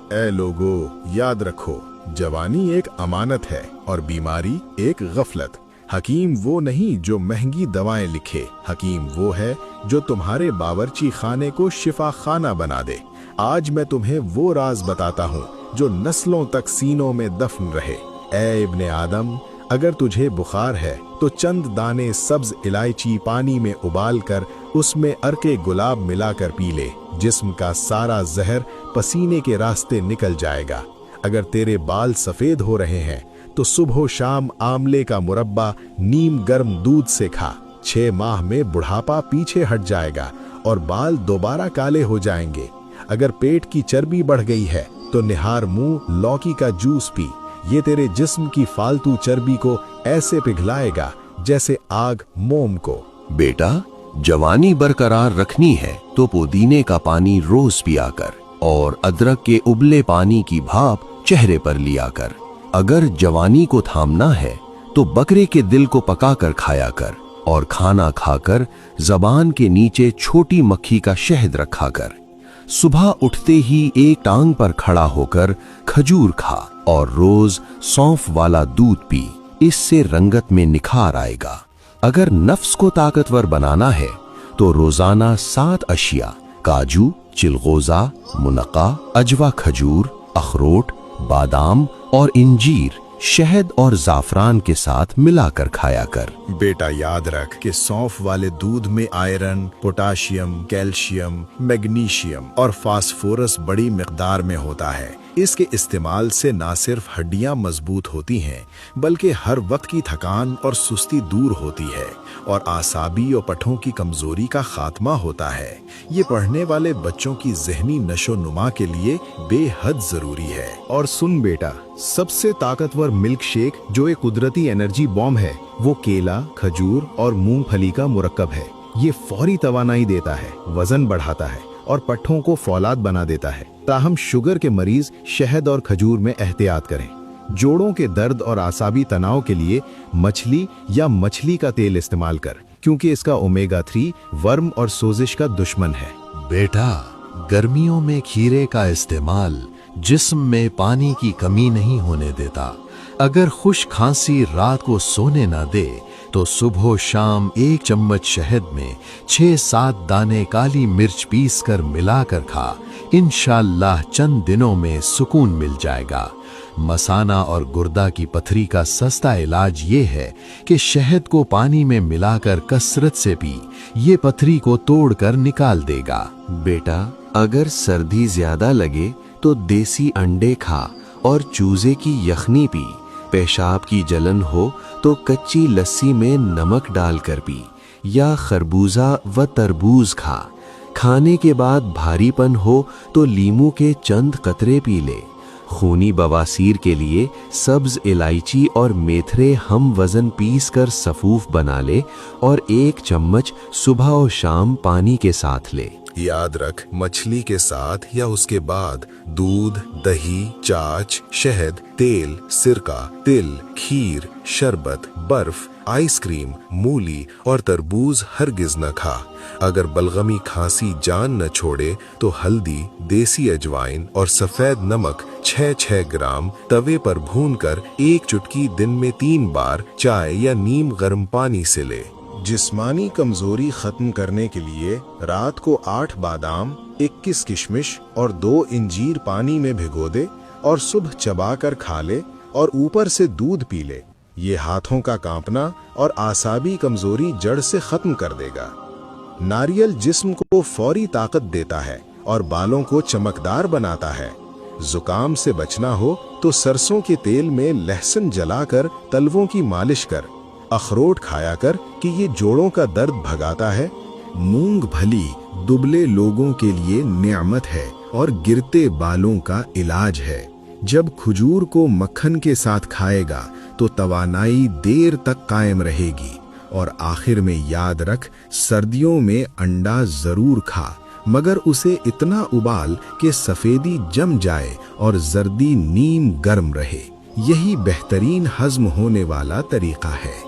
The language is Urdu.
اے لوگو یاد رکھو، جوانی ایک امانت ہے اور بیماری ایک غفلت۔ حکیم وہ نہیں جو مہنگی دوائیں لکھے، حکیم وہ ہے جو تمہارے باورچی خانے کو شفا خانہ بنا دے۔ آج میں تمہیں وہ راز بتاتا ہوں جو نسلوں تک سینوں میں دفن رہے۔ اے ابن آدم، اگر تجھے بخار ہے تو چند دانے سبز الائچی پانی میں ابال کر اس میں عرق گلاب ملا کر پی لے، جسم کا سارا زہر پسینے کے راستے نکل جائے گا۔ اگر تیرے بال سفید ہو رہے ہیں تو صبح و شام آملے کا مربع نیم گرم دودھ سے کھا، 6 ماہ میں بڑھاپا پیچھے ہٹ جائے گا اور بال دوبارہ کالے ہو جائیں گے۔ اگر پیٹ کی چربی بڑھ گئی ہے تو نہار منہ لوکی کا جوس پی، یہ تیرے جسم کی فالتو چربی کو ایسے پگھلائے گا جیسے آگ موم کو۔ بیٹا، جوانی برقرار رکھنی ہے تو پودینے کا پانی روز پیا کر اور ادرک کے ابلے پانی کی بھاپ چہرے پر لیا کر۔ اگر جوانی کو تھامنا ہے تو بکرے کے دل کو پکا کر کھایا کر اور کھانا کھا کر زبان کے نیچے چھوٹی مکھی کا شہد رکھا کر۔ صبح اٹھتے ہی ایک ٹانگ پر کھڑا ہو کر کھجور کھا اور روز سونف والا دودھ پی، اس سے رنگت میں نکھار آئے گا۔ اگر نفس کو طاقتور بنانا ہے تو روزانہ 7 اشیاء کاجو، چلغوزہ، منقع، اجوا کھجور، اخروٹ، بادام اور انجیر شہد اور زعفران کے ساتھ ملا کر کھایا کر۔ بیٹا یاد رکھ کہ سونف والے دودھ میں آئرن، پوٹاشیم، کیلشیم، میگنیشیم اور فاسفورس بڑی مقدار میں ہوتا ہے۔ اس کے استعمال سے نہ صرف ہڈیاں مضبوط ہوتی ہیں بلکہ ہر وقت کی تھکان اور سستی دور ہوتی ہے اور اعصابی اور پٹھوں کی کمزوری کا خاتمہ ہوتا ہے۔ یہ پڑھنے والے بچوں کی ذہنی نشو و نما کے لیے بے حد ضروری ہے۔ اور سن بیٹا، سب سے طاقتور ملک شیک جو ایک قدرتی انرجی بام ہے وہ کیلا، کھجور اور مونگ پھلی کا مرکب ہے۔ یہ فوری توانائی دیتا ہے، وزن بڑھاتا ہے اور پٹھوں کو فولاد بنا دیتا ہے۔ تاہم شوگر کے مریض شہد اور کھجور میں احتیاط کریں۔ جوڑوں کے درد اور اعصابی تناؤ کے لیے مچھلی یا مچھلی کا تیل استعمال کر، کیونکہ اس کا اومیگا 3 ورم اور سوزش کا دشمن ہے۔ بیٹا، گرمیوں میں کھیرے کا استعمال جسم میں پانی کی کمی نہیں ہونے دیتا۔ اگر خشک کھانسی رات کو سونے نہ دے تو صبح و شام 1 چمچ شہد میں 6-7 دانے کالی مرچ پیس کر ملا کر کھا، انشاءاللہ چند دنوں میں سکون مل جائے گا۔ مثانہ اور گردہ کی پتھری کا سستا علاج یہ ہے کہ شہد کو پانی میں ملا کر کثرت سے پی، یہ پتھری کو توڑ کر نکال دے گا۔ بیٹا، اگر سردی زیادہ لگے تو دیسی انڈے کھا اور چوزے کی یخنی پی۔ پیشاب کی جلن ہو تو کچی لسی میں نمک ڈال کر پی یا خربوزہ و تربوز کھا۔ کھانے کے بعد بھاری پن ہو تو لیمو کے چند قطرے پی لے۔ خونی بواسیر کے لیے سبز الائچی اور میتھرے ہم وزن پیس کر سفوف بنا لے اور 1 چمچ صبح و شام پانی کے ساتھ لے۔ یاد رکھ، مچھلی کے ساتھ یا اس کے بعد دودھ، دہی، چاچ، شہد، تیل، سرکہ، تل، کھیر، شربت، برف، آئس کریم، مولی اور تربوز ہرگز نہ کھا۔ اگر بلغمی کھانسی جان نہ چھوڑے تو ہلدی، دیسی اجوائن اور سفید نمک 6 گرام توے پر بھون کر 1 چٹکی دن میں 3 بار چائے یا نیم گرم پانی سے لے۔ جسمانی کمزوری ختم کرنے کے لیے رات کو 8 بادام، 21 کشمش اور 2 انجیر پانی میں بھگو دے اور صبح چبا کر کھا لے اور اوپر سے دودھ پی لے۔ یہ ہاتھوں کا کانپنا اور اعصابی کمزوری جڑ سے ختم کر دے گا۔ ناریل جسم کو فوری طاقت دیتا ہے اور بالوں کو چمکدار بناتا ہے۔ زکام سے بچنا ہو تو سرسوں کے تیل میں لہسن جلا کر تلووں کی مالش کر۔ اخروٹ کھایا کر کہ یہ جوڑوں کا درد بھگاتا ہے۔ مونگ پھلی دبلے لوگوں کے لیے نعمت ہے اور گرتے بالوں کا علاج ہے۔ جب کھجور کو مکھن کے ساتھ کھائے گا تو توانائی دیر تک قائم رہے گی۔ اور آخر میں یاد رکھ، سردیوں میں انڈا ضرور کھا، مگر اسے اتنا ابال کہ سفیدی جم جائے اور زردی نیم گرم رہے۔ یہی بہترین ہضم ہونے والا طریقہ ہے۔